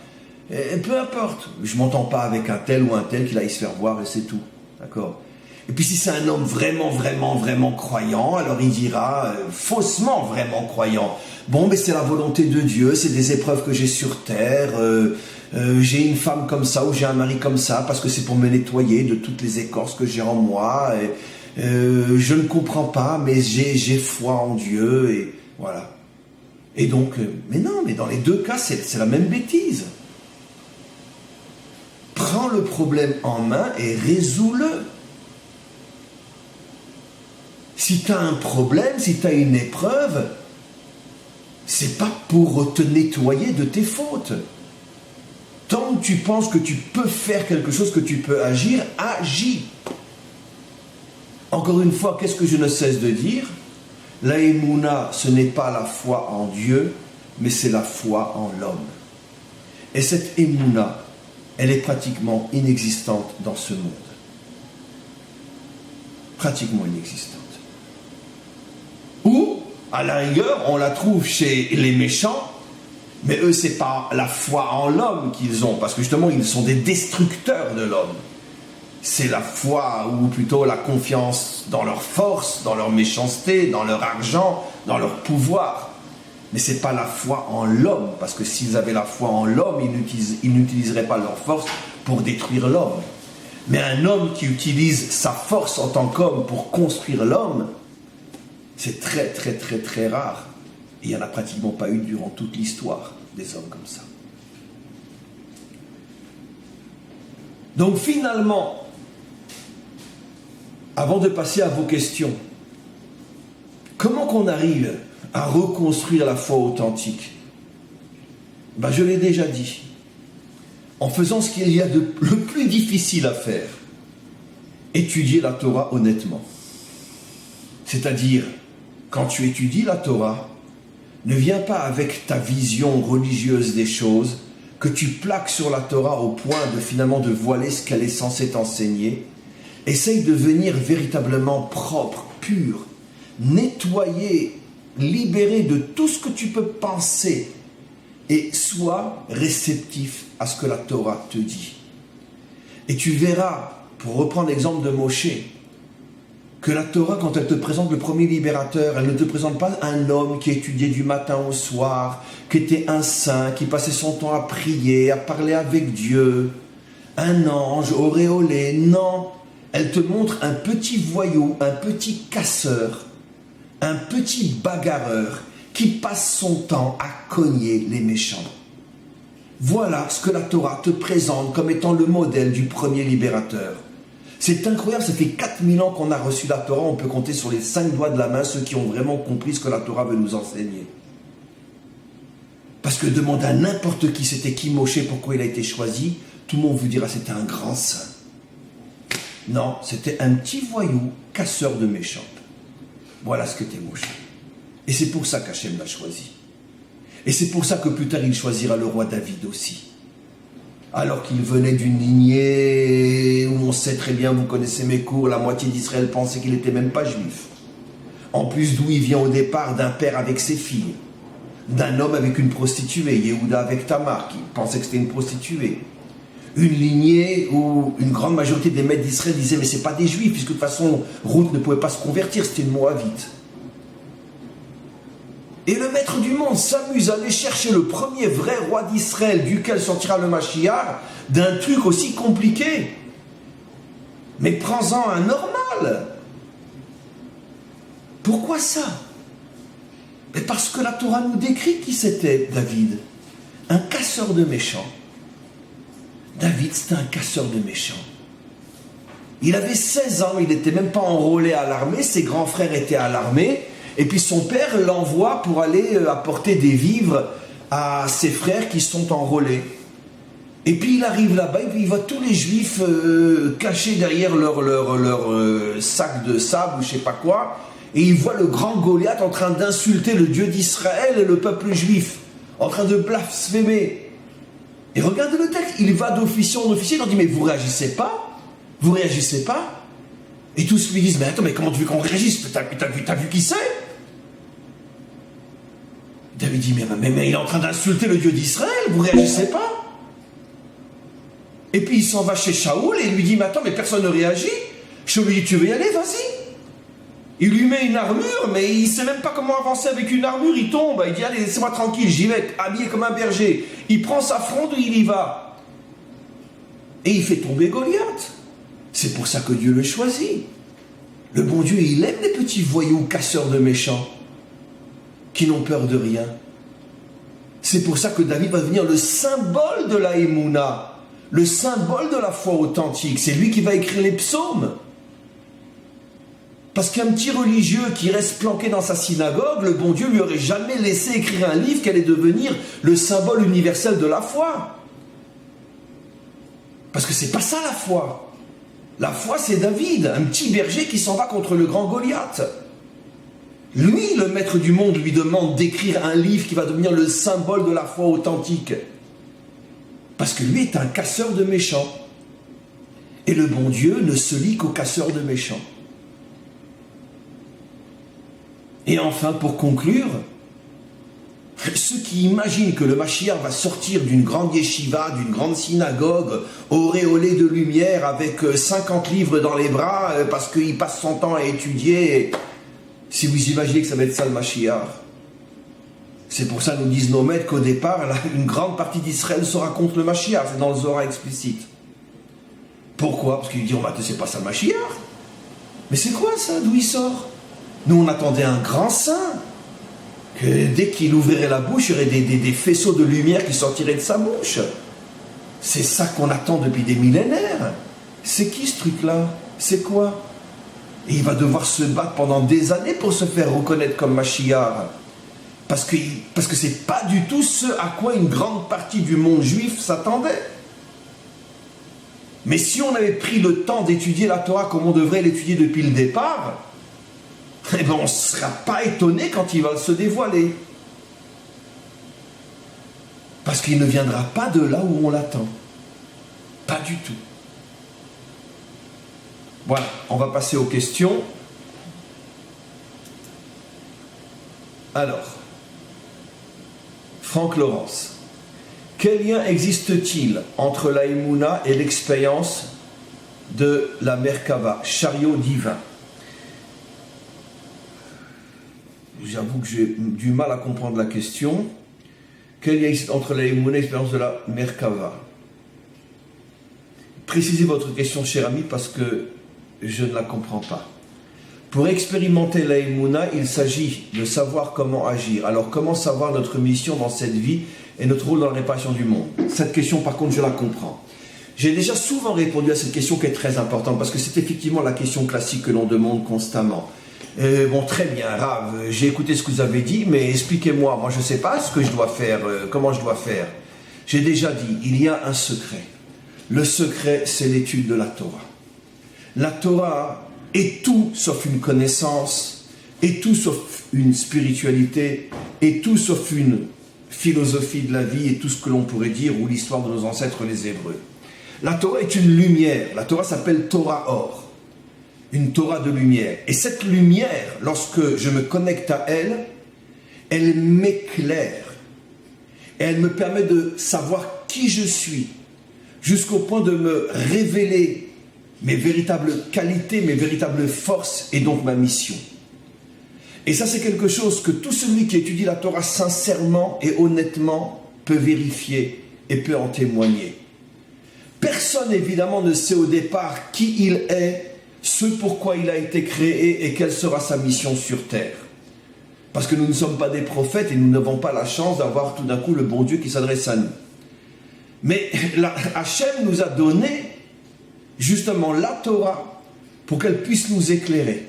Et peu importe, je m'entends pas avec un tel ou un tel qu'il aille se faire voir, et c'est tout. D'accord? Et puis si c'est un homme vraiment, vraiment, vraiment croyant, alors il dira, faussement vraiment croyant, mais c'est la volonté de Dieu, c'est des épreuves que j'ai sur terre, j'ai une femme comme ça, ou j'ai un mari comme ça, parce que c'est pour me nettoyer de toutes les écorces que j'ai en moi, je ne comprends pas, mais j'ai foi en Dieu, et voilà. Et donc, mais dans les deux cas, c'est la même bêtise. Prends le problème en main et résous-le. Si tu as un problème, si tu as une épreuve, c'est pas pour te nettoyer de tes fautes. Tant que tu penses que tu peux faire quelque chose, que tu peux agir, agis. Encore une fois, qu'est-ce que je ne cesse de dire? La Emouna, ce n'est pas la foi en Dieu, mais c'est la foi en l'homme. Et cette Emouna, elle est pratiquement inexistante dans ce monde. Pratiquement inexistante. Ou, à la rigueur, on la trouve chez les méchants, mais eux, c'est pas la foi en l'homme qu'ils ont, parce que justement, ils sont des destructeurs de l'homme. C'est la foi, ou plutôt la confiance dans leur force, dans leur méchanceté, dans leur argent, dans leur pouvoir. Mais ce n'est pas la foi en l'homme, parce que s'ils avaient la foi en l'homme, ils n'utiliseraient pas leur force pour détruire l'homme. Mais un homme qui utilise sa force en tant qu'homme pour construire l'homme, c'est très très très très rare. Et il n'y en a pratiquement pas eu durant toute l'histoire des hommes comme ça. Donc finalement, avant de passer à vos questions, comment qu'on arrive à reconstruire la foi authentique? Je l'ai déjà dit. En faisant ce qu'il y a de le plus difficile à faire, étudier la Torah honnêtement. C'est-à-dire, quand tu étudies la Torah, ne viens pas avec ta vision religieuse des choses, que tu plaques sur la Torah au point de finalement de voiler ce qu'elle est censée t'enseigner. Essaye de venir véritablement propre, pur, nettoyé, libéré de tout ce que tu peux penser et sois réceptif à ce que la Torah te dit. Et tu verras, pour reprendre l'exemple de Moshe, que la Torah, quand elle te présente le premier libérateur, elle ne te présente pas un homme qui étudiait du matin au soir, qui était un saint, qui passait son temps à prier, à parler avec Dieu, un ange auréolé. Non, elle te montre un petit voyou, un petit casseur, un petit bagarreur qui passe son temps à cogner les méchants. Voilà ce que la Torah te présente comme étant le modèle du premier libérateur. C'est incroyable, ça fait 4000 ans qu'on a reçu la Torah, on peut compter sur les 5 doigts de la main ceux qui ont vraiment compris ce que la Torah veut nous enseigner. Parce que demande à n'importe qui c'était qui Moshe, pourquoi il a été choisi, tout le monde vous dira c'était un grand saint. Non, c'était un petit voyou, casseur de méchants. Voilà ce que t'es Moshe. Et c'est pour ça qu'Hachem l'a choisi. Et c'est pour ça que plus tard il choisira le roi David aussi. Alors qu'il venait d'une lignée où on sait très bien, vous connaissez mes cours, la moitié d'Israël pensait qu'il n'était même pas juif. En plus d'où il vient au départ d'un père avec ses filles, d'un homme avec une prostituée, Yehuda avec Tamar, qui pensait que c'était une prostituée. Une lignée où une grande majorité des maîtres d'Israël disaient mais c'est pas des juifs, puisque de toute façon Ruth ne pouvait pas se convertir, c'était une Moabite. Et le maître du monde s'amuse à aller chercher le premier vrai roi d'Israël duquel sortira le Mashiach d'un truc aussi compliqué. Mais prends-en un normal. Pourquoi ça? Mais parce que la Torah nous décrit qui c'était David. Un casseur de méchants. David, c'était un casseur de méchants. Il avait 16 ans, il n'était même pas enrôlé à l'armée, ses grands frères étaient à l'armée. Et puis son père l'envoie pour aller apporter des vivres à ses frères qui sont enrôlés. Et puis il arrive là-bas, et puis il voit tous les juifs cachés derrière leur sac de sable ou je sais pas quoi. Et il voit le grand Goliath en train d'insulter le Dieu d'Israël et le peuple juif, en train de blasphémer. Et regardez le texte, il va d'officier en officier, il leur dit mais vous réagissez pas? Vous réagissez pas? Et tous lui disent mais attends, mais comment tu veux qu'on réagisse? T'as vu qui c'est? David dit mais il est en train d'insulter le Dieu d'Israël, vous réagissez pas? Et puis il s'en va chez Shaoul et il lui dit mais attends, mais personne ne réagit. Shaoul lui dit tu veux y aller, vas-y. Il lui met une armure, mais il ne sait même pas comment avancer avec une armure, il tombe, il dit allez laissez-moi tranquille, j'y vais, habillé comme un berger. Il prend sa fronde et il y va. Et il fait tomber Goliath. C'est pour ça que Dieu le choisit. Le bon Dieu, il aime les petits voyous casseurs de méchants qui n'ont peur de rien. C'est pour ça que David va devenir le symbole de la Emouna, le symbole de la foi authentique. C'est lui qui va écrire les psaumes. Parce qu'un petit religieux qui reste planqué dans sa synagogue, le bon Dieu lui aurait jamais laissé écrire un livre qui allait devenir le symbole universel de la foi. Parce que c'est pas ça la foi. La foi, c'est David, un petit berger qui s'en va contre le grand Goliath. Lui, le maître du monde, lui demande d'écrire un livre qui va devenir le symbole de la foi authentique. Parce que lui est un casseur de méchants. Et le bon Dieu ne se lie qu'aux casseurs de méchants. Et enfin, pour conclure, ceux qui imaginent que le Mashiach va sortir d'une grande yeshiva, d'une grande synagogue, auréolé de lumière, avec 50 livres dans les bras, parce qu'il passe son temps à étudier, si vous imaginez que ça va être ça le Mashiach, C'est pour ça, nous disent nos maîtres, qu'au départ, une grande partie d'Israël sera contre le Mashiach. C'est dans le Zohar explicite. Pourquoi? Parce qu'ils diront, c'est pas ça le Mashiach. Mais c'est quoi ça? D'où il sort? Nous, on attendait un grand saint. Que dès qu'il ouvrirait la bouche, il y aurait des faisceaux de lumière qui sortiraient de sa bouche. C'est ça qu'on attend depuis des millénaires. C'est qui ce truc-là? C'est quoi? Et il va devoir se battre pendant des années pour se faire reconnaître comme Mashiach. Parce que c'est pas du tout ce à quoi une grande partie du monde juif s'attendait. Mais si on avait pris le temps d'étudier la Torah comme on devrait l'étudier depuis le départ, eh ben on ne sera pas étonné quand il va se dévoiler. Parce qu'il ne viendra pas de là où on l'attend. Pas du tout. Voilà, on va passer aux questions. Alors, Franck Laurence, quel lien existe-t-il entre la Emouna et l'expérience de la Merkava, chariot divin? J'avoue que j'ai du mal à comprendre la question. Quel lien existe entre la Emouna et l'expérience de la Merkava? Précisez votre question, cher ami, parce que je ne la comprends pas. Pour expérimenter la Emouna, il s'agit de savoir comment agir. Alors, comment savoir notre mission dans cette vie et notre rôle dans la réparation du monde? Cette question, par contre, je la comprends. J'ai déjà souvent répondu à cette question qui est très importante, parce que c'est effectivement la question classique que l'on demande constamment. Bon, très bien, Rav, j'ai écouté ce que vous avez dit, mais expliquez-moi, moi je ne sais pas ce que je dois faire, comment je dois faire. J'ai déjà dit, il y a un secret. Le secret, c'est l'étude de la Torah. La Torah est tout sauf une connaissance, est tout sauf une spiritualité, est tout sauf une philosophie de la vie et tout ce que l'on pourrait dire, ou l'histoire de nos ancêtres les Hébreux. La Torah est une lumière, la Torah s'appelle Torah Or, une Torah de lumière. Et cette lumière, lorsque je me connecte à elle, elle m'éclaire, et elle me permet de savoir qui je suis, jusqu'au point de me révéler mes véritables qualités, mes véritables forces et donc ma mission. Et ça, c'est quelque chose que tout celui qui étudie la Torah sincèrement et honnêtement peut vérifier et peut en témoigner. Personne, évidemment, ne sait au départ qui il est, ce pourquoi il a été créé et quelle sera sa mission sur terre. Parce que nous ne sommes pas des prophètes et nous n'avons pas la chance d'avoir tout d'un coup le bon Dieu qui s'adresse à nous. Mais Hachem nous a donné justement la Torah pour qu'elle puisse nous éclairer.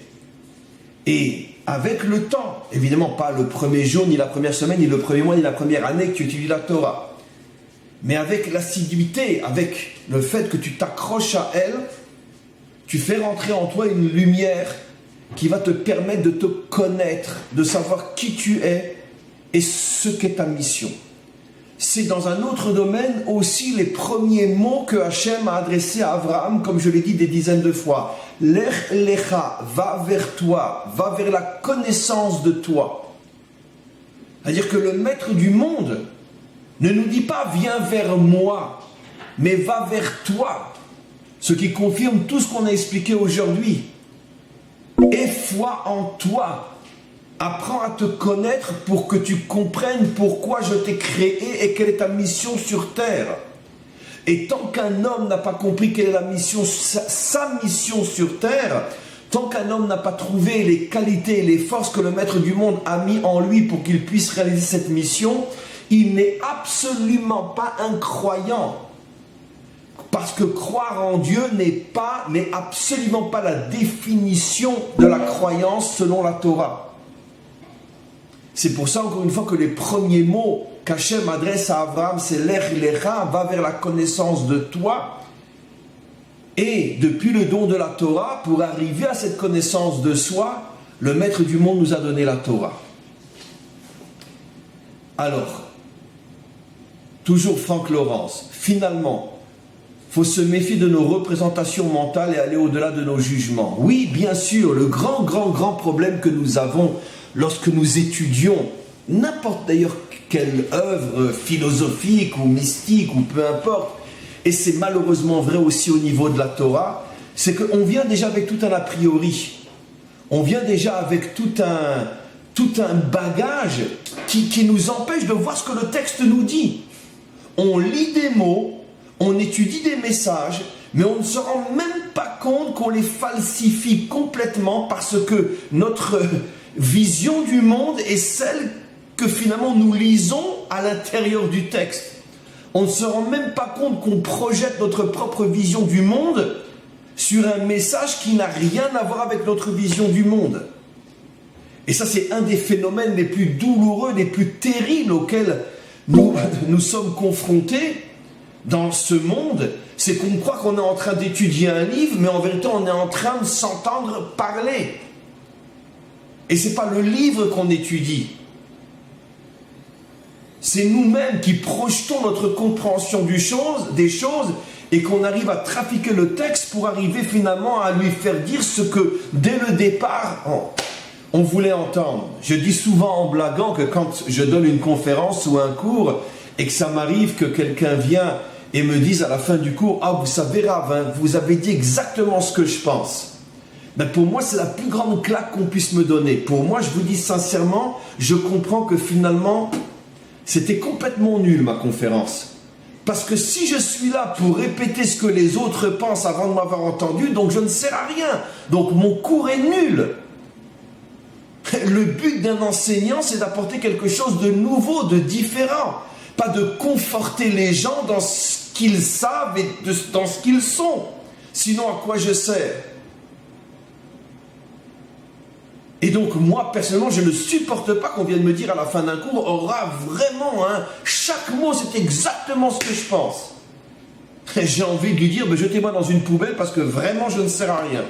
Et avec le temps, évidemment pas le premier jour, ni la première semaine, ni le premier mois, ni la première année que tu étudies la Torah, mais avec l'assiduité, avec le fait que tu t'accroches à elle, tu fais rentrer en toi une lumière qui va te permettre de te connaître, de savoir qui tu es et ce qu'est ta mission. C'est dans un autre domaine aussi les premiers mots que Hachem a adressés à Abraham, comme je l'ai dit des dizaines de fois. Lech lecha, va vers toi, va vers la connaissance de toi. C'est-à-dire que le maître du monde ne nous dit pas viens vers moi, mais va vers toi. Ce qui confirme tout ce qu'on a expliqué aujourd'hui. Aie foi en toi. Apprends à te connaître pour que tu comprennes pourquoi je t'ai créé et quelle est ta mission sur terre. Et tant qu'un homme n'a pas compris quelle est la mission, sa mission sur terre, tant qu'un homme n'a pas trouvé les qualités et les forces que le maître du monde a mis en lui pour qu'il puisse réaliser cette mission, il n'est absolument pas un croyant. Parce que croire en Dieu n'est absolument pas la définition de la croyance selon la Torah. C'est pour ça, encore une fois, que les premiers mots qu'Hachem adresse à Abraham, c'est Lech lecha, va vers la connaissance de toi. Et depuis le don de la Torah, pour arriver à cette connaissance de soi, le maître du monde nous a donné la Torah. Alors, toujours Franck Laurence, finalement, il faut se méfier de nos représentations mentales et aller au-delà de nos jugements. Oui, bien sûr, le grand problème que nous avons lorsque nous étudions n'importe d'ailleurs quelle œuvre philosophique ou mystique ou peu importe, et c'est malheureusement vrai aussi au niveau de la Torah, c'est qu'on vient déjà avec tout un a priori, on vient déjà avec tout tout un bagage qui nous empêche de voir ce que le texte nous dit. On lit des mots, on étudie des messages, mais on ne se rend même pas compte qu'on les falsifie complètement parce que notre vision du monde est celle que finalement nous lisons à l'intérieur du texte. On ne se rend même pas compte qu'on projette notre propre vision du monde sur un message qui n'a rien à voir avec notre vision du monde. Et ça, c'est un des phénomènes les plus douloureux, les plus terribles auxquels nous sommes confrontés dans ce monde. C'est qu'on croit qu'on est en train d'étudier un livre, mais en vérité, on est en train de s'entendre parler. Et ce n'est pas le livre qu'on étudie. C'est nous-mêmes qui projetons notre compréhension des choses et qu'on arrive à trafiquer le texte pour arriver finalement à lui faire dire ce que, dès le départ, on voulait entendre. Je dis souvent en blaguant que quand je donne une conférence ou un cours et que ça m'arrive que quelqu'un vient et me dise à la fin du cours « Ah, vous savez, Rav, hein, vous avez dit exactement ce que je pense. » Ben pour moi, c'est la plus grande claque qu'on puisse me donner. Pour moi, je vous dis sincèrement, je comprends que finalement, c'était complètement nul ma conférence. Parce que si je suis là pour répéter ce que les autres pensent avant de m'avoir entendu, donc je ne sers à rien. Donc mon cours est nul. Le but d'un enseignant, c'est d'apporter quelque chose de nouveau, de différent. Pas de conforter les gens dans ce qu'ils savent et dans ce qu'ils sont. Sinon, à quoi je sers? Et donc, moi, personnellement, je ne supporte pas qu'on vienne me dire à la fin d'un cours, aura vraiment, hein, chaque mot, c'est exactement ce que je pense. J'ai envie de lui dire, jetez-moi dans une poubelle parce que vraiment, je ne sers à rien.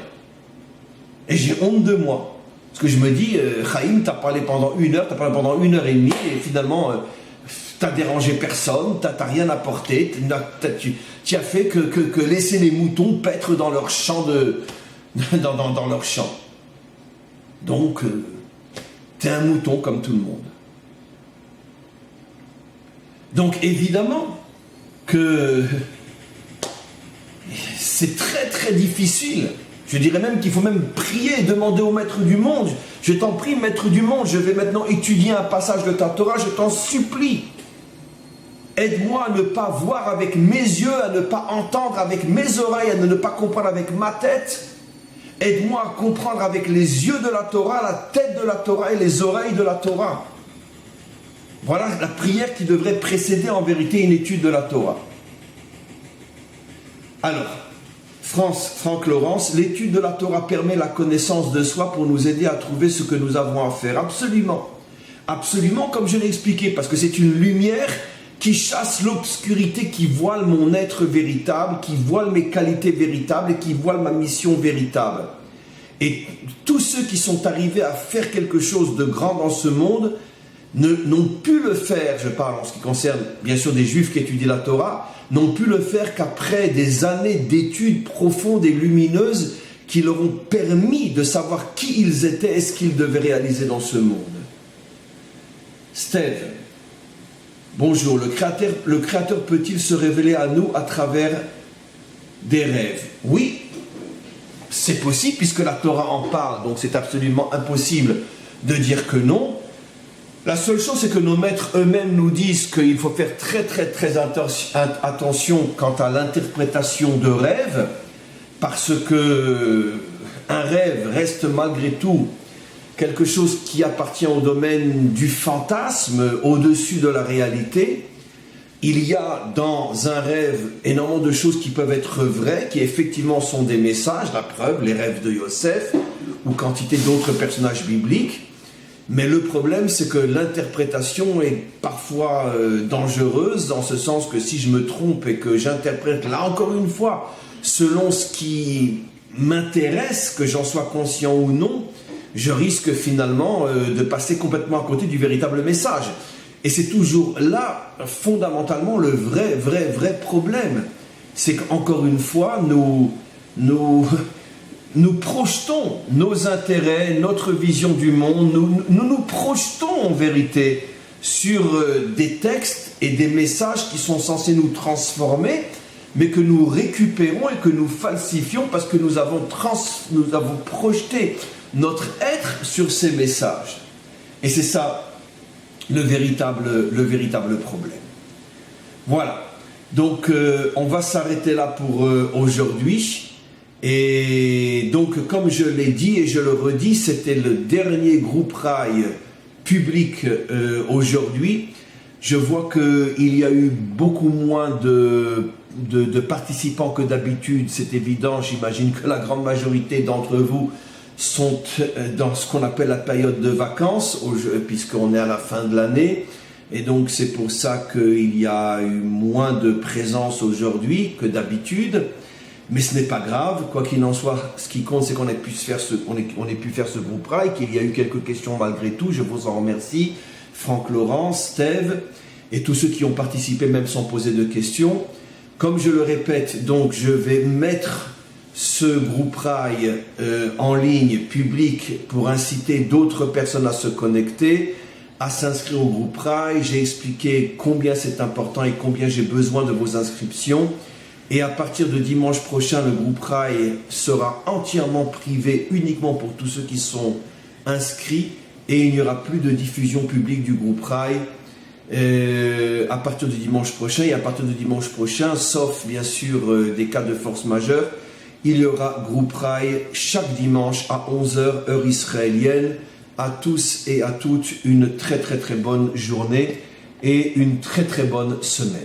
Et j'ai honte de moi. Parce que je me dis, Chaim, tu as parlé pendant 1 heure, tu as parlé pendant 1 heure et demie, et finalement, tu n'as dérangé personne, tu n'as rien apporté, tu as fait que laisser les moutons paître dans leur champ. Dans leur champ. Donc, tu es un mouton comme tout le monde. Donc, évidemment que c'est très très difficile. Je dirais même qu'il faut même prier et demander au maître du monde. Je t'en prie, maître du monde, je vais maintenant étudier un passage de ta Torah, je t'en supplie. Aide-moi à ne pas voir avec mes yeux, à ne pas entendre avec mes oreilles, à ne pas comprendre avec ma tête. Aide-moi à comprendre avec les yeux de la Torah, la tête de la Torah et les oreilles de la Torah. Voilà la prière qui devrait précéder en vérité une étude de la Torah. Alors, Franck Laurence, l'étude de la Torah permet la connaissance de soi pour nous aider à trouver ce que nous avons à faire. Absolument. Absolument, comme je l'ai expliqué, parce que c'est une lumière qui chasse l'obscurité, qui voile mon être véritable, qui voile mes qualités véritables et qui voile ma mission véritable. Et tous ceux qui sont arrivés à faire quelque chose de grand dans ce monde n'ont pu le faire, je parle en ce qui concerne bien sûr des Juifs qui étudient la Torah, n'ont pu le faire qu'après des années d'études profondes et lumineuses qui leur ont permis de savoir qui ils étaient et ce qu'ils devaient réaliser dans ce monde. Steve, bonjour, le Créateur peut-il se révéler à nous à travers des rêves? Oui, c'est possible puisque la Torah en parle, donc c'est absolument impossible de dire que non. La seule chose, c'est que nos maîtres eux-mêmes nous disent qu'il faut faire très très très attention quant à l'interprétation de rêves, parce que un rêve reste malgré tout quelque chose qui appartient au domaine du fantasme, au-dessus de la réalité. Il y a dans un rêve énormément de choses qui peuvent être vraies, qui effectivement sont des messages, la preuve, les rêves de Yosef, ou quantité d'autres personnages bibliques. Mais le problème, c'est que l'interprétation est parfois dangereuse, en ce sens que si je me trompe et que j'interprète, là encore une fois, selon ce qui m'intéresse, que j'en sois conscient ou non, je risque finalement de passer complètement à côté du véritable message. Et c'est toujours là, fondamentalement, le vrai problème. C'est qu'encore une fois, nous projetons nos intérêts, notre vision du monde, nous projetons en vérité sur des textes et des messages qui sont censés nous transformer, mais que nous récupérons et que nous falsifions parce que nous avons projeté notre être sur ces messages. Et c'est ça le véritable problème. Voilà. Donc on va s'arrêter là pour aujourd'hui. Et donc comme je l'ai dit et je le redis, c'était le dernier groupe rail public aujourd'hui. Je vois qu'il y a eu beaucoup moins de participants que d'habitude, c'est évident. J'imagine que la grande majorité d'entre vous sont dans ce qu'on appelle la période de vacances, puisqu'on est à la fin de l'année. Et donc c'est pour ça qu'il y a eu moins de présence aujourd'hui que d'habitude. Mais ce n'est pas grave, quoi qu'il en soit, ce qui compte c'est qu'on ait pu faire ce groupe rail, qu'il y a eu quelques questions malgré tout, je vous en remercie. Franck Laurence, Steve et tous ceux qui ont participé même sans poser de questions. Comme je le répète, donc je vais mettre ce groupe rail en ligne public pour inciter d'autres personnes à se connecter, à s'inscrire au groupe rail. J'ai expliqué combien c'est important et combien j'ai besoin de vos inscriptions. Et à partir de dimanche prochain, le groupe rail sera entièrement privé uniquement pour tous ceux qui sont inscrits. Et il n'y aura plus de diffusion publique du groupe rail à partir de dimanche prochain. Et à partir de dimanche prochain, sauf bien sûr des cas de force majeure, il y aura groupe rail chaque dimanche à 11h, heure israélienne. À tous et à toutes, une très très très bonne journée et une très très bonne semaine.